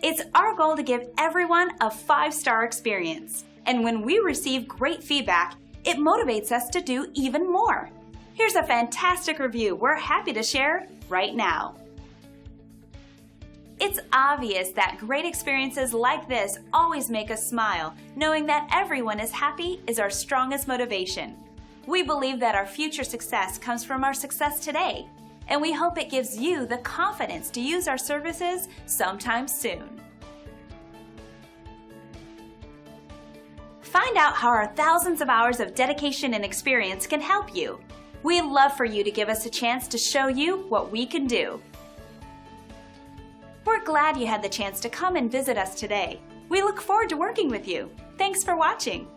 It's our goal to give everyone a 5-star experience. And when we receive great feedback, it motivates us to do even more. Here's a fantastic review we're happy to share right now. It's obvious that great experiences like this always make us smile. Knowing that everyone is happy is our strongest motivation. We believe that our future success comes from our success today, and we hope it gives you the confidence to use our services sometime soon. Find out how our thousands of hours of dedication and experience can help you. We'd love for you to give us a chance to show you what we can do. We're glad you had the chance to come and visit us today. We look forward to working with you. Thanks for watching.